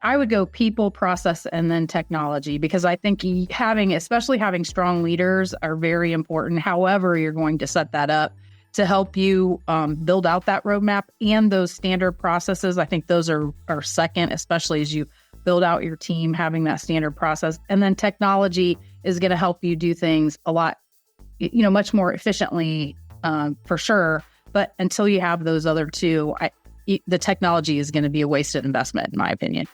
I would go people, process, and then technology, because I think especially having strong leaders are very important. However, you're going to set that up to help you build out that roadmap and those standard processes. I think those are second, especially as you build out your team, having that standard process. And then technology is going to help you do things a lot, much more efficiently, for sure. But until you have those other two, the technology is going to be a wasted investment, in my opinion.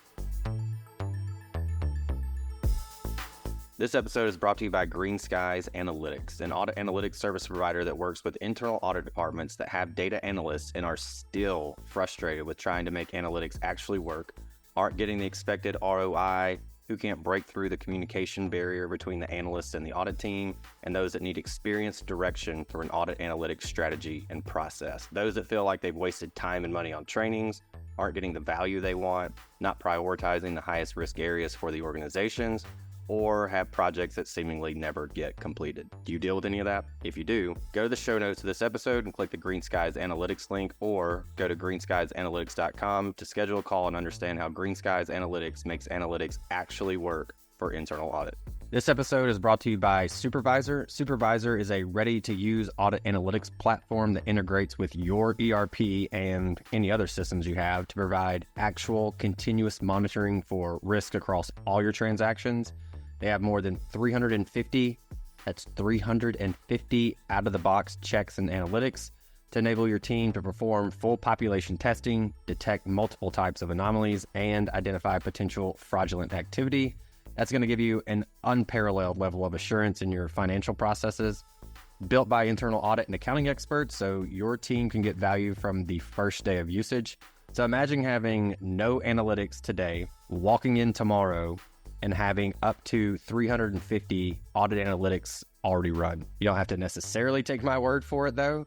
This episode is brought to you by Greenskies Analytics, an audit analytics service provider that works with internal audit departments that have data analysts and are still frustrated with trying to make analytics actually work, aren't getting the expected ROI, who can't break through the communication barrier between the analysts and the audit team, and those that need experienced direction for an audit analytics strategy and process. Those that feel like they've wasted time and money on trainings, aren't getting the value they want, not prioritizing the highest risk areas for the organizations, or have projects that seemingly never get completed. Do you deal with any of that? If you do, go to the show notes of this episode and click the Greenskies Analytics link, or go to greenskiesanalytics.com to schedule a call and understand how Greenskies Analytics makes analytics actually work for internal audit. This episode is brought to you by Supervisor. Supervisor is a ready-to-use audit analytics platform that integrates with your ERP and any other systems you have to provide actual continuous monitoring for risk across all your transactions. They have more than 350 out-of-the-box checks and analytics to enable your team to perform full population testing, detect multiple types of anomalies, and identify potential fraudulent activity. That's going to give you an unparalleled level of assurance in your financial processes. Built by internal audit and accounting experts, so your team can get value from the first day of usage. So imagine having no analytics today, walking in tomorrow, and having up to 350 audit analytics already run. You don't have to necessarily take my word for it, though.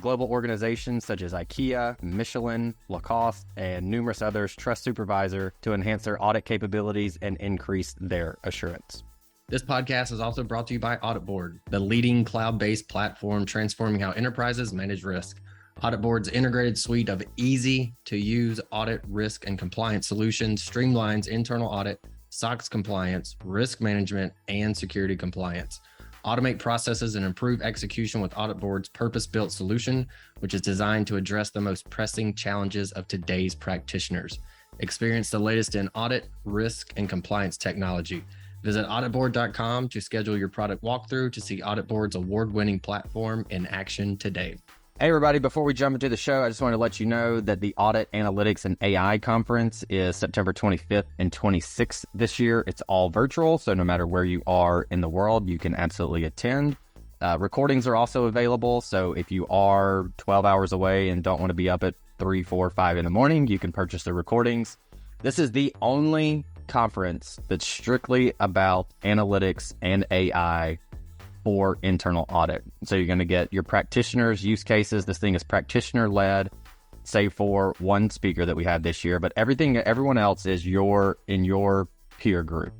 Global organizations such as IKEA, Michelin, Lacoste, and numerous others trust Supervisor to enhance their audit capabilities and increase their assurance. This podcast is also brought to you by Audit Board, the leading cloud-based platform transforming how enterprises manage risk. Audit Board's integrated suite of easy-to-use audit, risk, and compliance solutions streamlines internal audit, SOX compliance, risk management, and security compliance. Automate processes and improve execution with Audit Board's purpose-built solution, which is designed to address the most pressing challenges of today's practitioners. Experience the latest in audit, risk, and compliance technology. Visit auditboard.com to schedule your product walkthrough to see Audit Board's award-winning platform in action today. Hey everybody, before we jump into the show, I just want to let you know that the Audit Analytics and AI Conference is September 25th and 26th this year. It's all virtual, so no matter where you are in the world, you can absolutely attend. Recordings are also available, so if you are 12 hours away and don't want to be up at 3, 4, 5 in the morning, you can purchase the recordings. This is the only conference that's strictly about analytics and AI for internal audit. So you're going to get your practitioners' use cases. This thing is practitioner-led, save for one speaker that we had this year, but everyone else is in your peer group,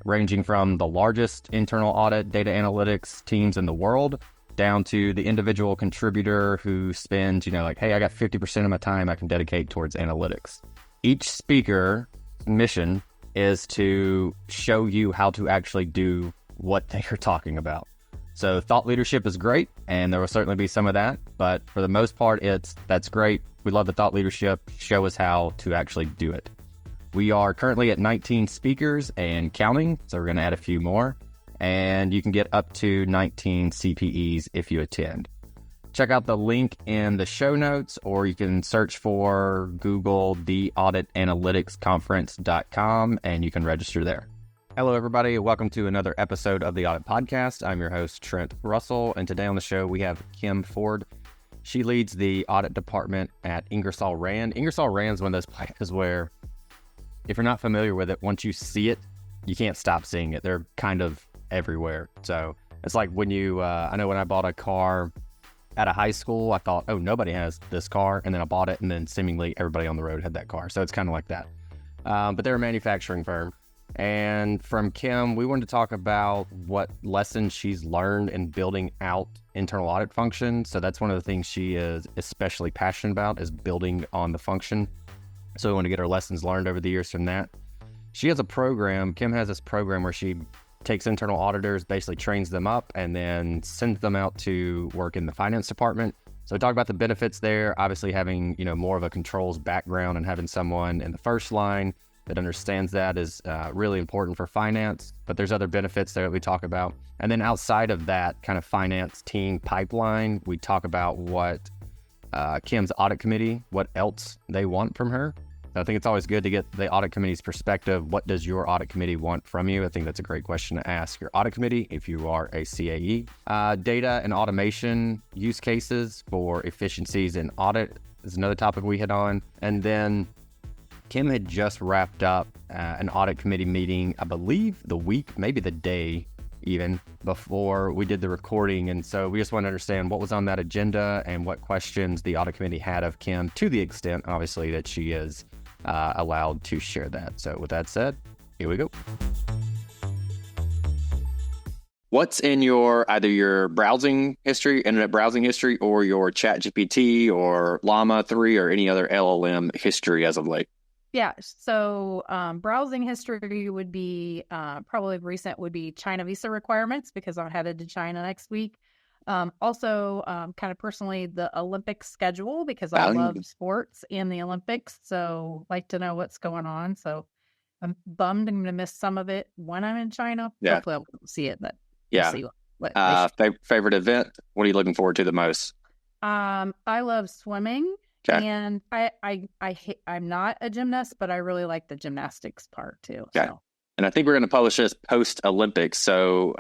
ranging from the largest internal audit data analytics teams in the world down to the individual contributor who spends, hey, I got 50% of my time I can dedicate towards analytics. Each speaker mission is to show you how to actually do what they are talking about. So thought leadership is great, and there will certainly be some of that, but for the most part, that's great. We love the thought leadership. Show us how to actually do it. We are currently at 19 speakers and counting, so we're going to add a few more, and you can get up to 19 CPEs if you attend. Check out the link in the show notes, or you can search for Google the auditanalyticsconference.com, and you can register there. Hello, everybody. Welcome to another episode of the Audit Podcast. I'm your host, Trent Russell, and today on the show, we have Kim Ford. She leads the audit department at Ingersoll Rand. Ingersoll Rand is one of those places where, if you're not familiar with it, once you see it, you can't stop seeing it. They're kind of everywhere. So it's like when I know when I bought a car out of high school, I thought, oh, nobody has this car. And then I bought it, and then seemingly everybody on the road had that car. So it's kind of like that. But they're a manufacturing firm. And from Kim, we wanted to talk about what lessons she's learned in building out internal audit functions. So that's one of the things she is especially passionate about, is building on the function. So we want to get our lessons learned over the years from that. She has a program, Kim has this program where she takes internal auditors, basically trains them up, and then sends them out to work in the finance department. So we talk about the benefits there, obviously having, more of a controls background and having someone in the first line that understands that is really important for finance, but there's other benefits there that we talk about. And then outside of that kind of finance team pipeline, we talk about what Kim's audit committee, what else they want from her. I think it's always good to get the audit committee's perspective. What does your audit committee want from you? I think that's a great question to ask your audit committee if you are a CAE. Data and automation use cases for efficiencies in audit is another topic we hit on. And then Kim had just wrapped up an audit committee meeting, I believe the week, maybe the day even, before we did the recording. And so we just want to understand what was on that agenda and what questions the audit committee had of Kim, to the extent, obviously, that she is allowed to share that. So with that said, here we go. What's in either your browsing history, internet browsing history, or your ChatGPT or Llama 3 or any other LLM history as of late? Yeah, so browsing history would be probably recent would be China visa requirements because I'm headed to China next week. Also, kind of personally, the Olympic schedule because I love sports and the Olympics, so like to know what's going on. So I'm bummed I'm going to miss some of it when I'm in China. Yeah. Hopefully I'll see it, but yeah. we'll see what Favorite event? What are you looking forward to the most? I love swimming. Okay. And I'm not a gymnast, but I really like the gymnastics part too. Okay. So. And I think we're going to publish this post-Olympics. So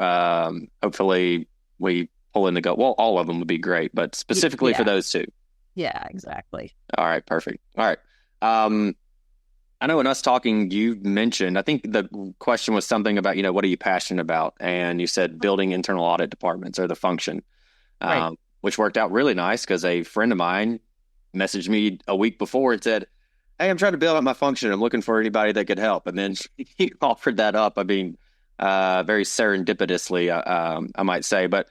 hopefully we pull in the go. Well, all of them would be great, but specifically for those two. Yeah, exactly. All right. Perfect. All right. I know in us talking, you mentioned, I think the question was something about, what are you passionate about? And you said building internal audit departments or the function, right. Which worked out really nice because a friend of mine messaged me a week before and said, hey, I'm trying to build out my function. I'm looking for anybody that could help. And then he offered that up. I mean, very serendipitously, I might say. But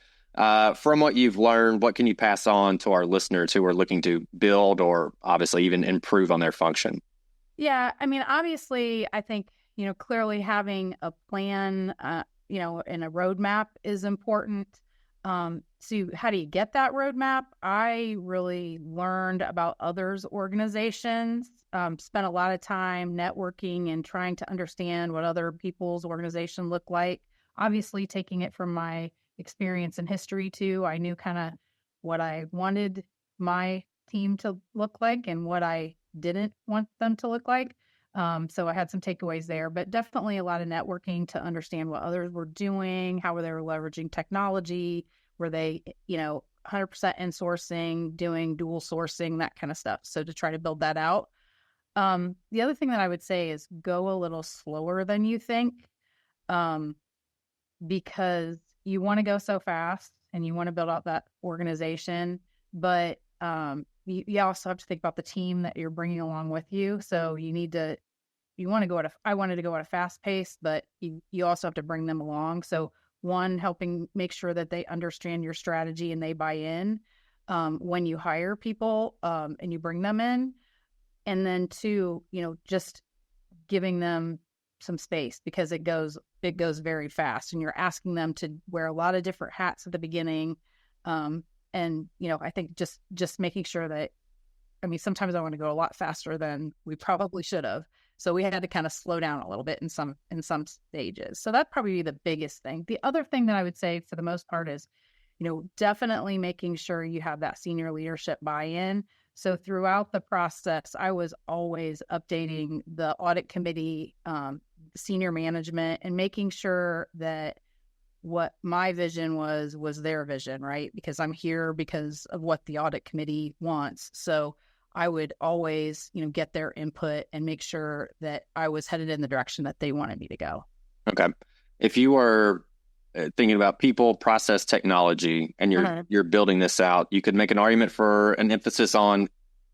from what you've learned, what can you pass on to our listeners who are looking to build or obviously even improve on their function? Yeah, I mean, obviously, I think, clearly having a plan, and a roadmap is important. So how do you get that roadmap? I really learned about others' organizations, spent a lot of time networking and trying to understand what other people's organization look like. Obviously, taking it from my experience in history too, I knew kind of what I wanted my team to look like and what I didn't want them to look like. So I had some takeaways there, but definitely a lot of networking to understand what others were doing, how they were leveraging technology, were they, 100% insourcing, doing dual sourcing, that kind of stuff. So to try to build that out. The other thing that I would say is go a little slower than you think, because you want to go so fast and you want to build out that organization, but you also have to think about the team that you're bringing along with you. So I wanted to go at a fast pace, but you also have to bring them along. So one, helping make sure that they understand your strategy and they buy in when you hire people and you bring them in. And then two, just giving them some space because it goes very fast and you're asking them to wear a lot of different hats at the beginning. And, I think just making sure that, sometimes I want to go a lot faster than we probably should have. So we had to kind of slow down a little bit in some stages. So that'd probably be the biggest thing. The other thing that I would say for the most part is, definitely making sure you have that senior leadership buy-in. So throughout the process, I was always updating the audit committee, senior management, and making sure that what my vision was their vision, right? Because I'm here because of what the audit committee wants. So I would always, get their input and make sure that I was headed in the direction that they wanted me to go. Okay. If you are thinking about people, process, technology, and you're building this out, you could make an argument for an emphasis on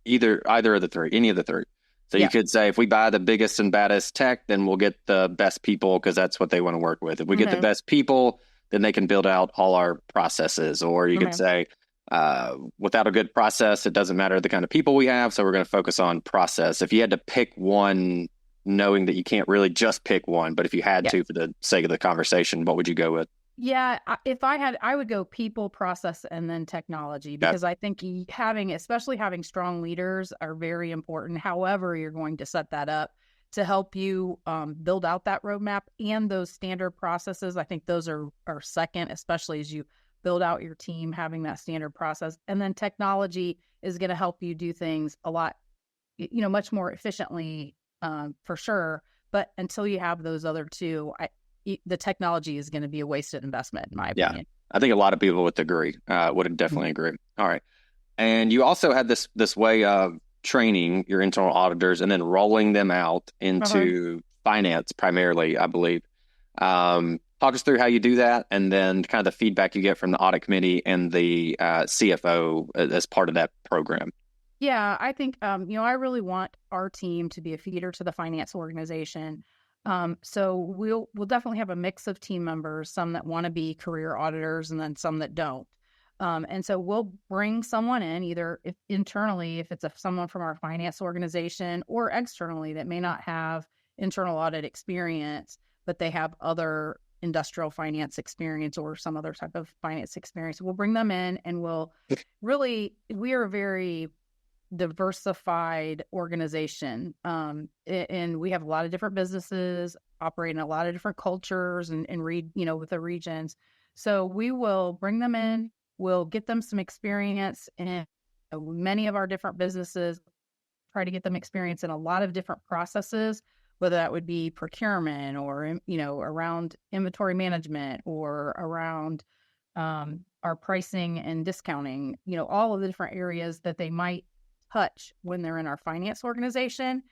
either of the three, any of the three. So you could say, if we buy the biggest and baddest tech, then we'll get the best people because that's what they want to work with. If we get the best people, then they can build out all our processes. Or you could say, without a good process, it doesn't matter the kind of people we have. So we're going to focus on process. If you had to pick one, knowing that you can't really just pick one, but if you had to, for the sake of the conversation, what would you go with? Yeah, if I had, I would go people, process, and then technology, because I think especially having strong leaders are very important. However, you're going to set that up to help you build out that roadmap and those standard processes. I think those are second, especially as you build out your team, having that standard process. And then technology is going to help you do things a lot, much more efficiently, for sure. But until you have those other two, the technology is going to be a wasted investment, in my opinion. I think a lot of people would agree. Would definitely agree. All right. And you also had this way of training your internal auditors and then rolling them out into finance primarily, I believe. Talk us through how you do that, and then kind of the feedback you get from the audit committee and the CFO as part of that program. Yeah, I think, I really want our team to be a feeder to the finance organization. So we'll definitely have a mix of team members, some that want to be career auditors and then some that don't. And so we'll bring someone in, either internally, if it's someone from our finance organization, or externally that may not have internal audit experience, but they have other industrial finance experience or some other type of finance experience. We'll bring them in, and we are a very diversified organization. And we have a lot of different businesses operating a lot of different cultures and with the regions. So we will bring them in, we'll get them some experience in many of our different businesses, try to get them experience in a lot of different processes, whether that would be procurement or, around inventory management or around our pricing and discounting, all of the different areas that they might touch when they're in our finance organization.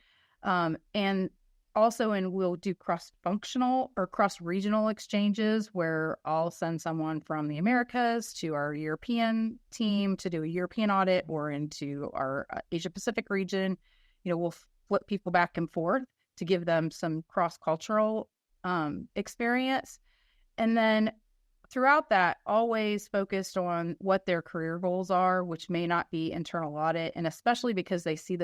And also, we'll do cross-functional or cross-regional exchanges where I'll send someone from the Americas to our European team to do a European audit, or into our Asia-Pacific region. We'll flip people back and forth to give them some cross-cultural experience. And then throughout that, always focused on what their career goals are, which may not be internal audit. And especially because they see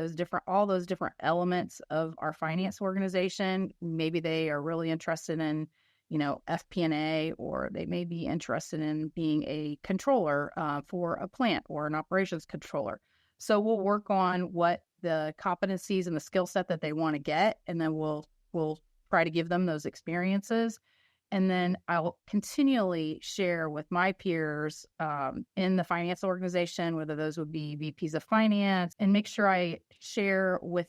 all those different elements of our finance organization. Maybe they are really interested in, FP&A, or they may be interested in being a controller for a plant, or an operations controller. So we'll work on what the competencies and the skill set that they want to get, and then we'll try to give them those experiences. And then I'll continually share with my peers in the finance organization, whether those would be VPs of finance, and make sure I share with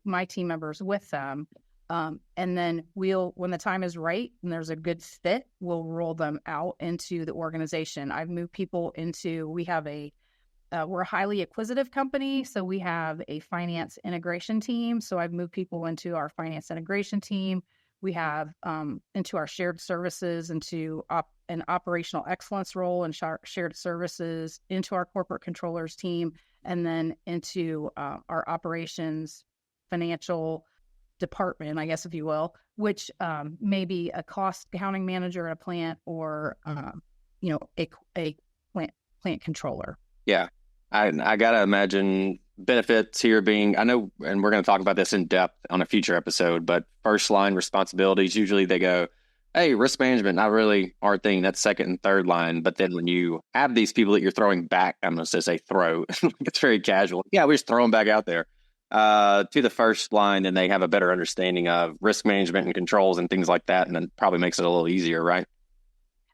my team members with them. And then when the time is right and there's a good fit, we'll roll them out into the organization. I've moved people we're a highly acquisitive company, so we have a finance integration team. So I've moved people into our finance integration team. We have into our shared services, into an operational excellence role and shared services, into our corporate controllers team, and then into our operations financial department, I guess, if you will, which may be a cost accounting manager at a plant, or a plant controller. Yeah, I gotta imagine benefits here being, I know, and we're going to talk about this in depth on a future episode, but first line responsibilities, usually they go, hey, risk management, not really our thing. That's second and third line. But then when you have these people that you're throwing back, I'm going to say throw, it's very casual. Yeah, we just throw them back out there to the first line, and they have a better understanding of risk management and controls and things like that. And then probably makes it a little easier, right?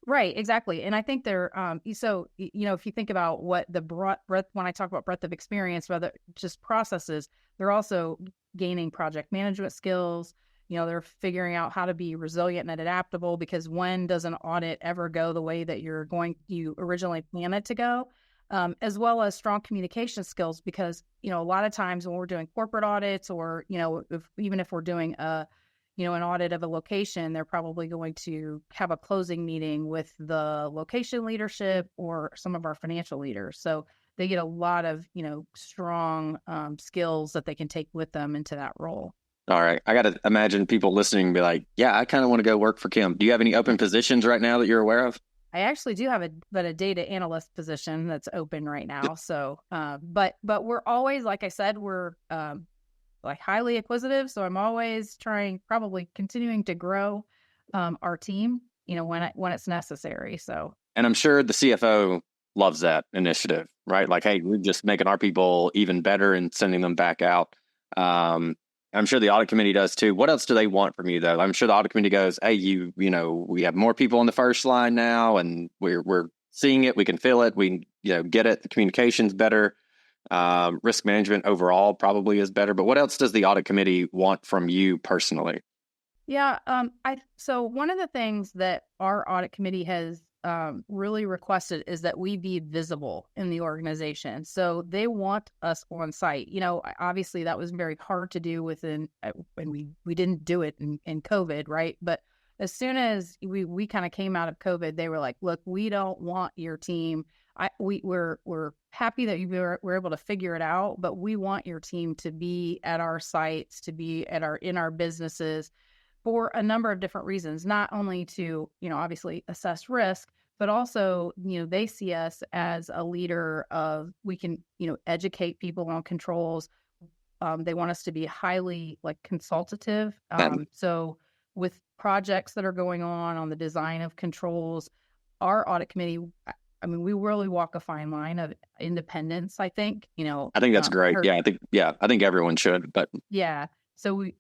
Right, exactly. And I think they're, if you think about what the breadth, when I talk about breadth of experience, rather just processes, they're also gaining project management skills. They're figuring out how to be resilient and adaptable, because when does an audit ever go the way that you originally planned it to go? As well as strong communication skills, because, a lot of times when we're doing corporate audits, or, even if we're doing an audit of a location, they're probably going to have a closing meeting with the location leadership or some of our financial leaders. So they get a lot of, strong skills that they can take with them into that role. All right. I got to imagine people listening be like, yeah, I kind of want to go work for Kim. Do you have any open positions right now that you're aware of? I actually do have a data analyst position that's open right now. So, but we're always, like I said, we're like highly acquisitive. So I'm always probably continuing to grow our team, when it's necessary. So, and I'm sure the CFO loves that initiative, right? Like, hey, we're just making our people even better and sending them back out. I'm sure the audit committee does too. What else do they want from you, though? I'm sure the audit committee goes, hey, we have more people on the first line now, and we're seeing it. We can feel it. We get it. The communication's better. Risk management overall probably is better. But what else does the audit committee want from you personally? Yeah. So one of the things that our audit committee has really requested is that we be visible in the organization. So they want us on site. Obviously that was very hard to do when we didn't do it in COVID, right? But as soon as we kind of came out of COVID, they were like, look, we don't want your team. We're happy that you were able to figure it out, but we want your team to be at our sites, to be in our businesses, for a number of different reasons, not only to, obviously assess risk, but also, they see us as a leader we can, educate people on controls. They want us to be highly consultative. So with projects that are going on the design of controls, our audit committee, we really walk a fine line of independence, I think, I think that's great. I think everyone should, but yeah. So we,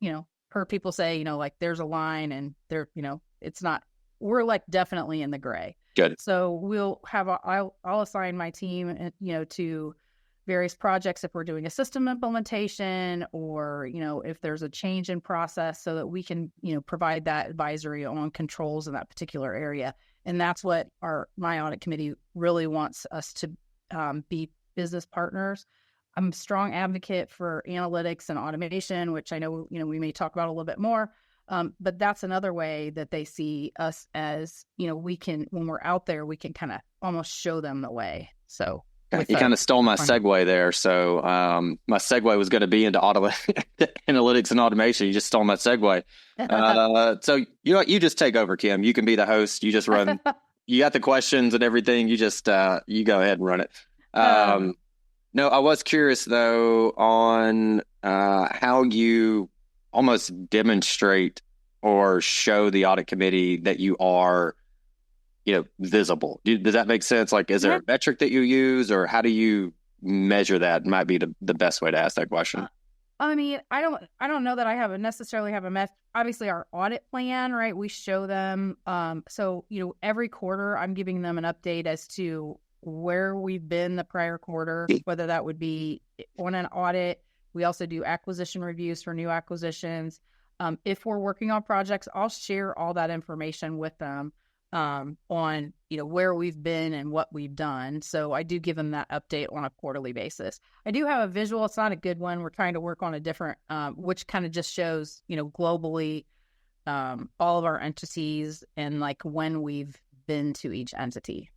heard people say, there's a line and there, it's not, we're definitely in the gray. Good. So we'll have, I'll assign my team, to various projects if we're doing a system implementation or, if there's a change in process so that we can, provide that advisory on controls in that particular area. And that's what my audit committee really wants us to be business partners. I'm a strong advocate for analytics and automation, which I know, we may talk about a little bit more. But that's another way that they see us as, we can, when we're out there, we can kind of almost show them the way. So you kind of stole my segue there. So my segue was going to be into analytics and automation. You just stole my segue. So you just take over, Kim. You can be the host. You just run. You got the questions and everything. You just you go ahead and run it. No, I was curious, though, on how you almost demonstrate or show the audit committee that you are, visible. Does that make sense? Is there a metric that you use, or how do you measure that? Might be the best way to ask that question. I don't know that I necessarily have a method. Obviously, our audit plan, right? We show them. So, every quarter, I'm giving them an update as to where we've been the prior quarter, whether that would be on an audit. We also do acquisition reviews for new acquisitions. If we're working on projects, I'll share all that information with them on, where we've been and what we've done. So I do give them that update on a quarterly basis. I do have a visual. It's not a good one. We're trying to work on a different, which kind of just shows, globally, all of our entities and when we've been to each entity.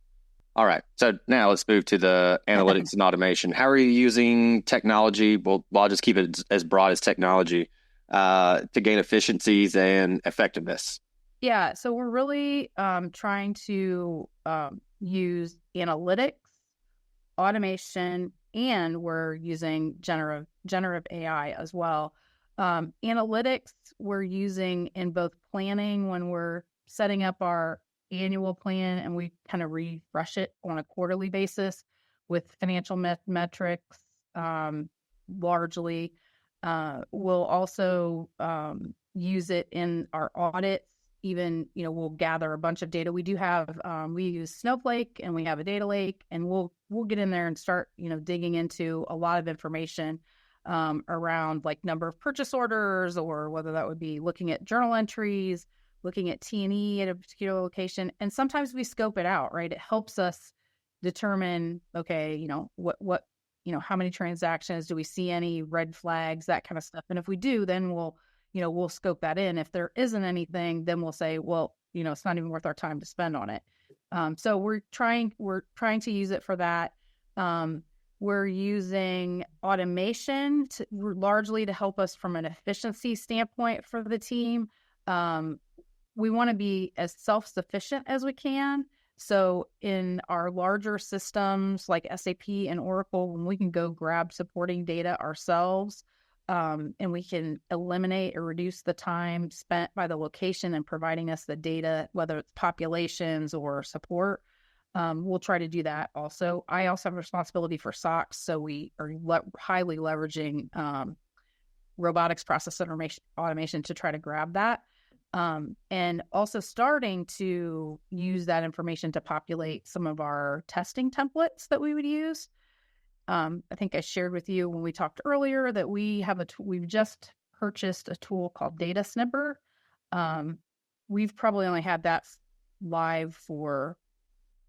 All right. So now let's move to the analytics and automation. How are you using technology? Well, I'll just keep it as broad as technology to gain efficiencies and effectiveness. Yeah. So we're really trying to use analytics, automation, and we're using generative AI as well. Analytics we're using in both planning when we're setting up our annual plan, and we kind of refresh it on a quarterly basis with financial metrics largely. We'll also use it in our audits. Even, we'll gather a bunch of data. We do have, we use Snowflake and we have a data lake, and we'll get in there and start, digging into a lot of information around number of purchase orders, or whether that would be looking at journal entries, looking at T&E at a particular location. And sometimes we scope it out, right? It helps us determine, okay, what, how many transactions, do we see any red flags, that kind of stuff. And if we do, then we'll scope that in. If there isn't anything, then we'll say, well, it's not even worth our time to spend on it. So we're trying to use it for that. We're using automation largely to help us from an efficiency standpoint for the team. We want to be as self-sufficient as we can. So in our larger systems like SAP and Oracle, when we can go grab supporting data ourselves, and we can eliminate or reduce the time spent by the location and providing us the data, whether it's populations or support, we'll try to do that also. I also have responsibility for SOX, so we are highly leveraging robotics process automation to try to grab that. And also starting to use that information to populate some of our testing templates that we would use. I think I shared with you when we talked earlier that we've just purchased a tool called Data Snipper. We've probably only had that live for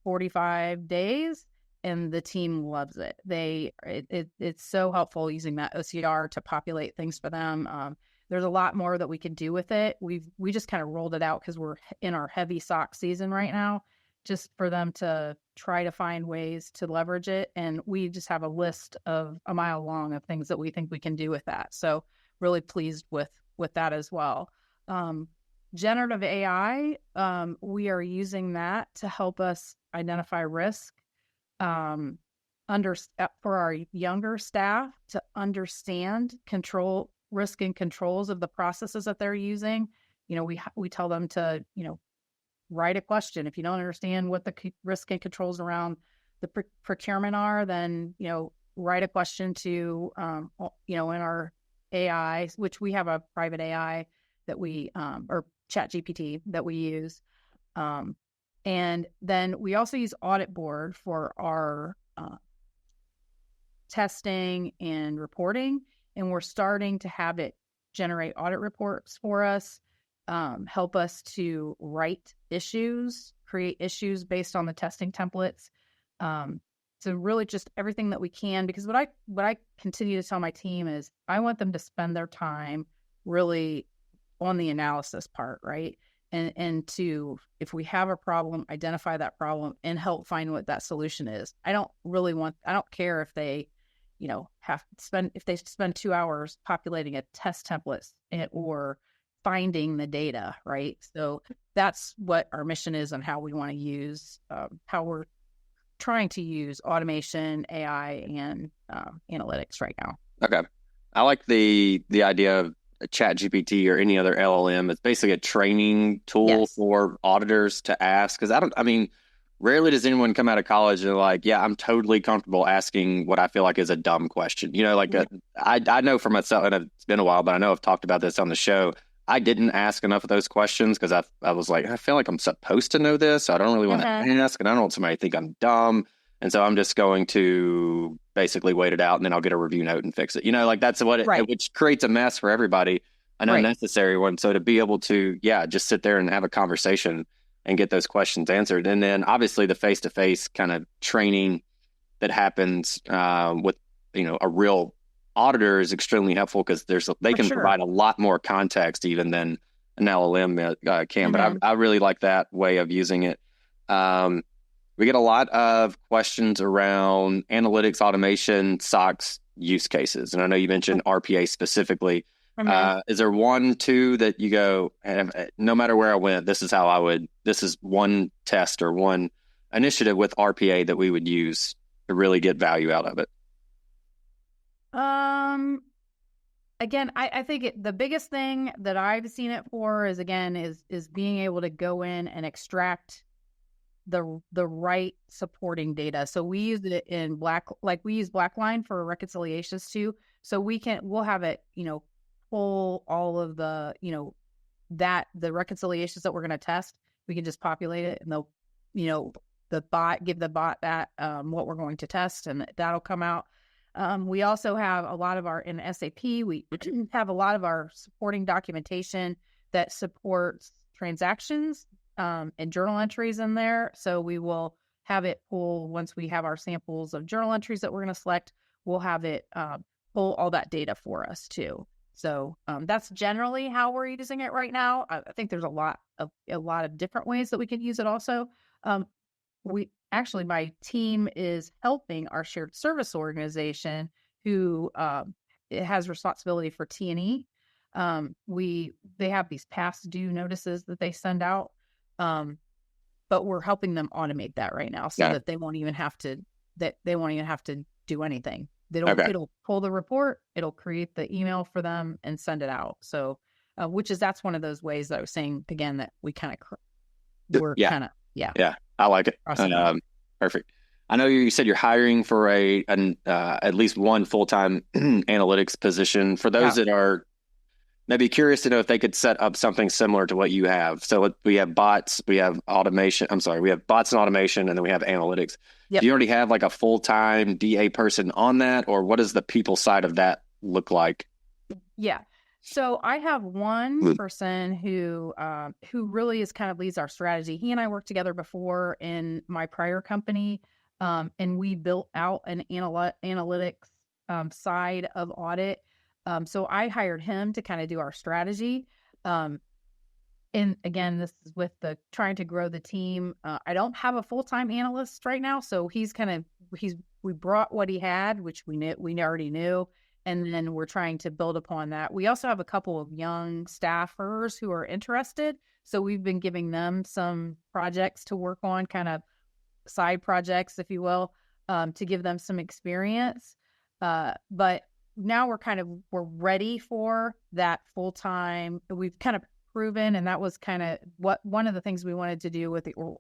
45 days, and the team loves it. It's so helpful using that OCR to populate things for them. There's a lot more that we can do with it. We just kind of rolled it out because we're in our heavy SOX season right now, just for them to try to find ways to leverage it. And we just have a list of a mile long of things that we think we can do with that. So really pleased with that as well. Generative AI, we are using that to help us identify risk for our younger staff to understand risk and controls of the processes that they're using. We tell them to, write a question. If you don't understand what the risk and controls around the procurement are, then, write a question to, in our AI, which we have a private AI that we, or Chat GPT that we use. And then we also use Audit Board for our testing and reporting. And we're starting to have it generate audit reports for us, help us to write issues, create issues based on the testing templates. So really just everything that we can, because what I continue to tell my team is I want them to spend their time really on the analysis part, right? And to, if we have a problem, identify that problem and help find what that solution is. I don't care if they, if they spend 2 hours populating a test template or finding the data, right? So that's what our mission is and how we want to use, how we're trying to use automation, AI, and analytics right now. Okay. I like the idea of a Chat GPT or any other LLM. It's basically a training tool for auditors to ask. Because rarely does anyone come out of college and like, yeah, I'm totally comfortable asking what I feel like is a dumb question. I know for myself, and it's been a while, but I know I've talked about this on the show. I didn't ask enough of those questions because I was like, I feel like I'm supposed to know this. So I don't really want to ask, and I don't want somebody to think I'm dumb. And so I'm just going to basically wait it out, and then I'll get a review note and fix it. That's what which creates a mess for everybody, an unnecessary one. So to be able to, just sit there and have a conversation and get those questions answered. And then obviously the face-to-face kind of training that happens with, a real auditor is extremely helpful because they can provide a lot more context even than an LLM can. But I really like that way of using it. We get a lot of questions around analytics, automation, SOX use cases. And I know you mentioned RPA specifically. Is there one, two that you go, no matter where I went, this is one test or one initiative with RPA that we would use to really get value out of it? Again, I think the biggest thing that I've seen it for is being able to go in and extract the right supporting data. So we use it in we use Blackline for reconciliations too. So we'll have it, pull all of the, the reconciliations that we're going to test. We can just populate it and they'll, give the bot that, what we're going to test, and that'll come out. We also have in SAP, we have a lot of our supporting documentation that supports transactions and journal entries in there. So we will have it pull, once we have our samples of journal entries that we're going to select, we'll have it pull all that data for us too. So that's generally how we're using it right now. I think there's a lot of different ways that we could use it also. My team is helping our shared service organization who has responsibility for T&E. They have these past due notices that they send out. but we're helping them automate that right now so that they won't even have to do anything. It'll pull the report, it'll create the email for them and send it out. So, that's one of those ways that I was saying again that we kind of I like it. Perfect. I know you said you're hiring for at least one full-time analytics position. For those that are maybe curious to know if they could set up something similar to what you have. So we have bots, we have automation. I'm sorry, we have bots and automation, and then we have analytics. Yep. Do you already have like a full-time DA person on that, or what does the people side of that look like? Yeah. So I have one person who really is kind of leads our strategy. He and I worked together before in my prior company, and we built out an analytics side of audit. So I hired him to kind of do our strategy. And again, this is with the trying to grow the team. I don't have a full-time analyst right now, so we brought what he had, which we already knew. And then we're trying to build upon that. We also have a couple of young staffers who are interested. So we've been giving them some projects to work on, kind of side projects, if you will, to give them some experience. But now we're ready for that full time. We've kind of proven, and that was kind of one of the things we wanted to do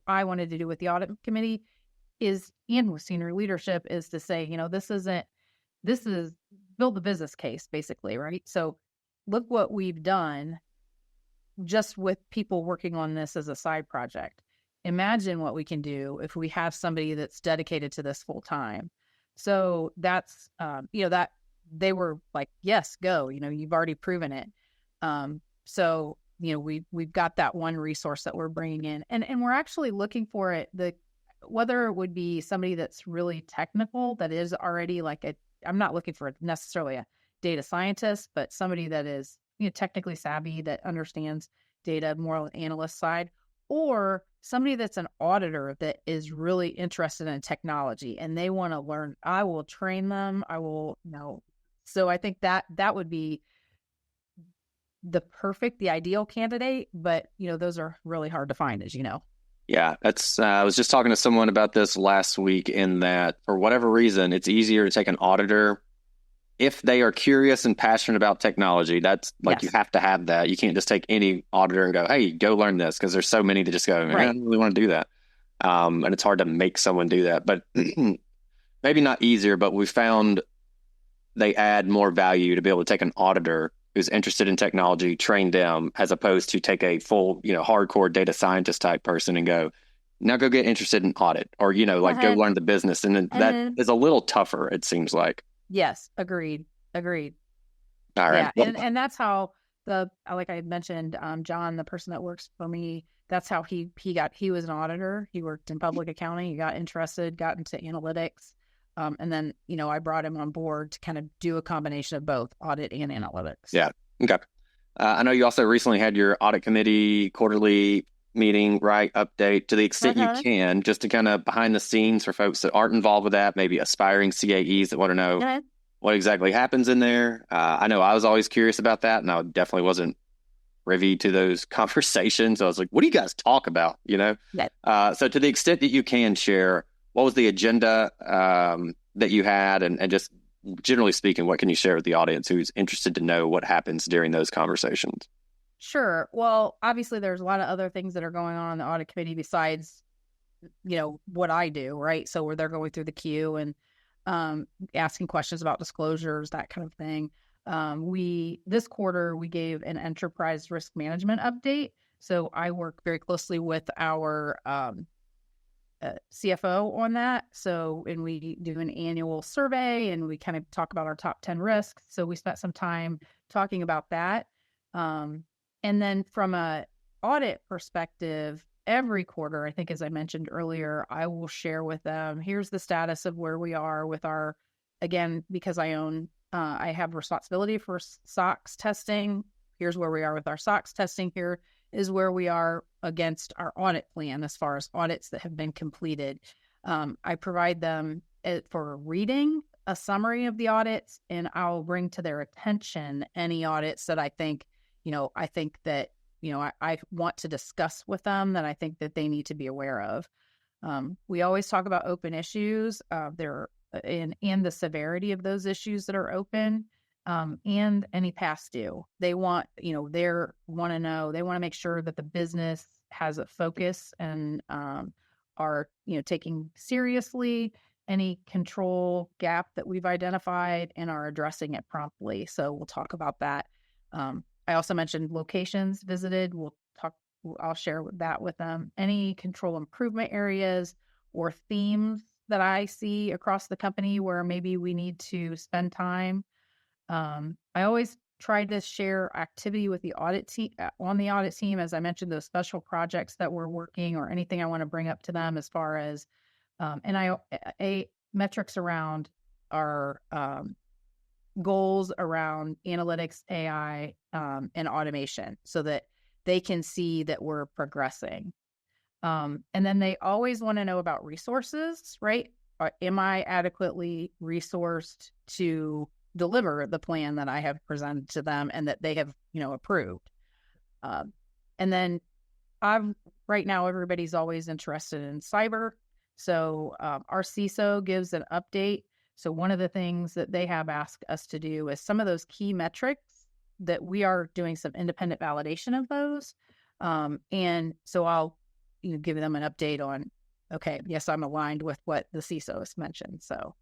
I wanted to do with the audit committee and with senior leadership is to say, this is build the business case, basically, right? So look what we've done just with people working on this as a side project. Imagine what we can do if we have somebody that's dedicated to this full time. So that's, that they were like, yes, go, you've already proven it. So, we've got that one resource that we're bringing in, and we're actually looking for whether it would be somebody that's really technical, that is already I'm not looking for necessarily a data scientist, but somebody that is technically savvy, that understands data more on the analyst side, or somebody that's an auditor that is really interested in technology and they want to learn. I will train them. I will So I think that would be the ideal candidate, but those are really hard to find, as you know. Yeah, that's. I was just talking to someone about this last week. In that, for whatever reason, it's easier to take an auditor if they are curious and passionate about technology. That's you have to have that. You can't just take any auditor and go, "Hey, go learn this," because there's so many that just go, "I don't really want to do that," and it's hard to make someone do that. But maybe not easier, but we found they add more value to be able to take an auditor who's interested in technology, train them, as opposed to take a full, hardcore data scientist type person and go, now go get interested in audit, or, go learn the business. And then that is a little tougher, it seems like. Yes. Agreed. All right. Yeah. And that's how like I had mentioned, John, the person that works for me, that's how he was an auditor. He worked in public accounting. He got interested, got into analytics. And then, I brought him on board to kind of do a combination of both audit and analytics. Yeah. Okay. I know you also recently had your audit committee quarterly meeting, right? Update to the extent you can, just to kind of behind the scenes for folks that aren't involved with that, maybe aspiring CAEs that want to know what exactly happens in there. I know I was always curious about that, and I definitely wasn't privy to those conversations. I was like, what do you guys talk about? So to the extent that you can share, what was the agenda that you had? And just generally speaking, what can you share with the audience who's interested to know what happens during those conversations? Sure. Well, obviously, there's a lot of other things that are going on in the audit committee besides, what I do, right? So where they're going through the queue and asking questions about disclosures, that kind of thing. This quarter, we gave an enterprise risk management update. So I work very closely with our CFO on that. So, and we do an annual survey and we kind of talk about our top 10 risks. So we spent some time talking about that. And then from a audit perspective, every quarter, I think, as I mentioned earlier, I will share with them, here's the status of where we are with our, again, because I have responsibility for SOX testing. Here's where we are with our SOX testing. Here is where we are against our audit plan as far as audits that have been completed. I provide them for reading a summary of the audits, and I'll bring to their attention any audits that I think that, I want to discuss with them that I think that they need to be aware of. We always talk about open issues, and the severity of those issues that are open, and any past due. They want to make sure that the business has a focus and are taking seriously any control gap that we've identified and are addressing it promptly. So we'll talk about that. I also mentioned locations visited. I'll share that with them. Any control improvement areas or themes that I see across the company where maybe we need to spend time. I always try to share activity with the audit team on the audit team. As I mentioned, those special projects that we're working or anything I want to bring up to them as far as metrics around our goals around analytics, AI, and automation, so that they can see that we're progressing. And then they always want to know about resources, right? Am I adequately resourced to deliver the plan that I have presented to them and that they have, approved? And then right now, everybody's always interested in cyber. So our CISO gives an update. So one of the things that they have asked us to do is some of those key metrics that we are doing some independent validation of those. And so I'll give them an update on, okay, yes, I'm aligned with what the CISO has mentioned. So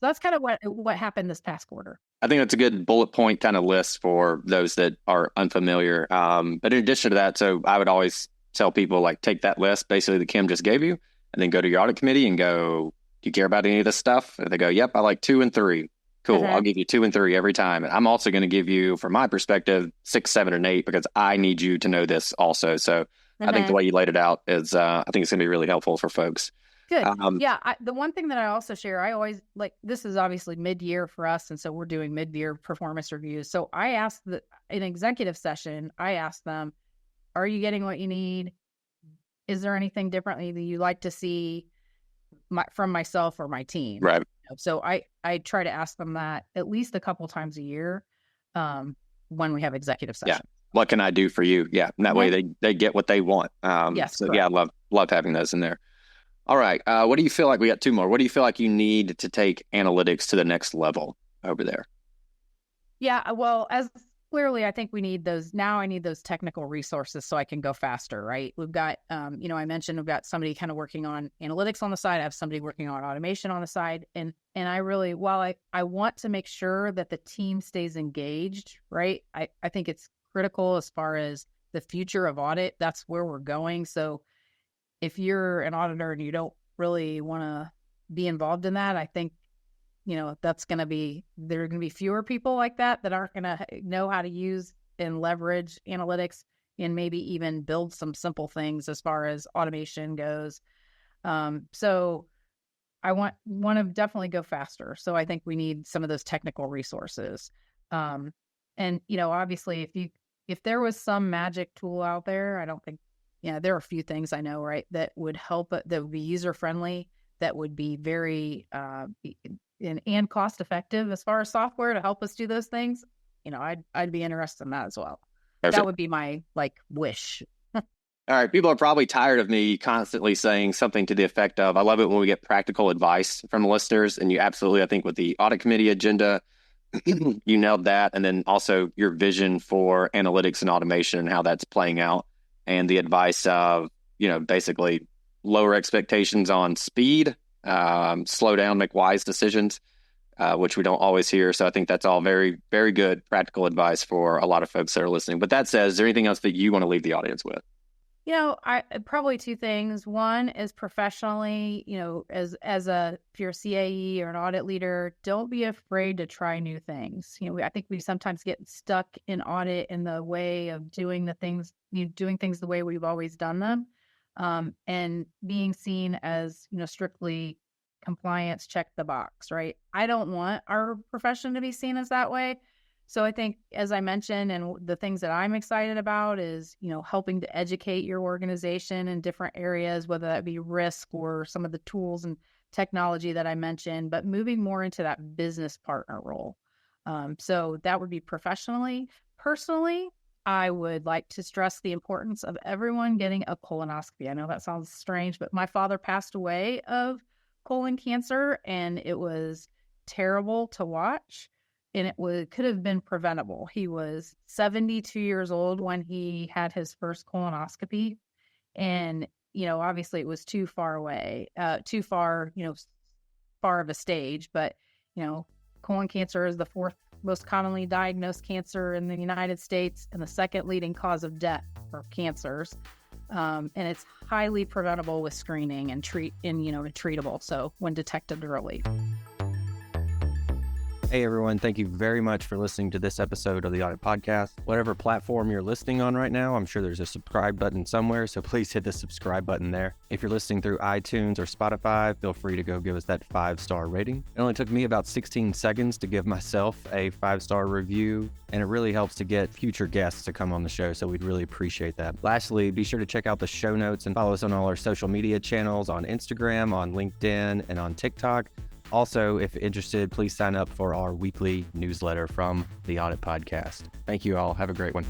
that's kind of what happened this past quarter. I think that's a good bullet point kind of list for those that are unfamiliar. But in addition to that, so I would always tell people, like, take that list basically that Kim just gave you, and then go to your audit committee and go, do you care about any of this stuff? And they go, yep, I like 2 and 3. Cool. I'll give you 2 and 3 every time. And I'm also going to give you, from my perspective, 6, 7, and 8, because I need you to know this also. So I think the way you laid it out is, I think it's going to be really helpful for folks. Good. The one thing that I also share, I always this is obviously mid-year for us. And so we're doing mid-year performance reviews. So I asked in executive session, I asked them, are you getting what you need? Is there anything differently that you'd like to see from myself or my team? Right. So I try to ask them that at least a couple times a year when we have executive sessions. Yeah. What can I do for you? Yeah. And that way they get what they want. Yes. So correct. Yeah, I love having those in there. All right. What do you feel like? We got 2 more. What do you feel like you need to take analytics to the next level over there? Yeah. Well, as clearly, I think we need those. Now I need those technical resources so I can go faster, right? We've got, I mentioned we've got somebody kind of working on analytics on the side. I have somebody working on automation on the side. And I really, while I want to make sure that the team stays engaged, right? I think it's critical as far as the future of audit. That's where we're going. So if you're an auditor and you don't really want to be involved in that, I think that's going to be, there are going to be fewer people like that aren't going to know how to use and leverage analytics and maybe even build some simple things as far as automation goes. So I want to definitely go faster. So I think we need some of those technical resources. And, obviously if there was some magic tool out there, I don't think, there are a few things I know, right, that would help, that would be user-friendly, that would be very, and cost effective as far as software to help us do those things. I'd be interested in that as well. Perfect. That would be my wish. All right. People are probably tired of me constantly saying something to the effect of, I love it when we get practical advice from the listeners. And you absolutely, I think with the audit committee agenda, you nailed that. And then also your vision for analytics and automation and how that's playing out, and the advice of, basically lower expectations on speed, slow down, make wise decisions, which we don't always hear. So I think that's all very, very good practical advice for a lot of folks that are listening. But that said, is there anything else that you want to leave the audience with? I probably 2 things. One is professionally, if you're a CAE or an audit leader, don't be afraid to try new things. I think we sometimes get stuck in audit in the way of doing things the way we've always done them, and being seen as, strictly compliance, check the box, right? I don't want our profession to be seen as that way. So I think, as I mentioned, and the things that I'm excited about is, helping to educate your organization in different areas, whether that be risk or some of the tools and technology that I mentioned, but moving more into that business partner role. So that would be professionally. Personally, I would like to stress the importance of everyone getting a colonoscopy. I know that sounds strange, but my father passed away of colon cancer, and it was terrible to watch, and could have been preventable. He was 72 years old when he had his first colonoscopy, and obviously it was too far away, too far, far of a stage. But colon cancer is the fourth most commonly diagnosed cancer in the United States and the second leading cause of death for cancers. And it's highly preventable with screening and treatable. So when detected early. Hey everyone, thank you very much for listening to this episode of the Audit Podcast. Whatever platform you're listening on right now, I'm sure there's a subscribe button somewhere, so please hit the subscribe button there. If you're listening through iTunes or Spotify, feel free to go give us that 5-star rating. It only took me about 16 seconds to give myself a 5-star review, and it really helps to get future guests to come on the show, so we'd really appreciate that. Lastly, be sure to check out the show notes and follow us on all our social media channels on Instagram, on LinkedIn, and on TikTok. Also, if interested, please sign up for our weekly newsletter from the Audit Podcast. Thank you all. Have a great one.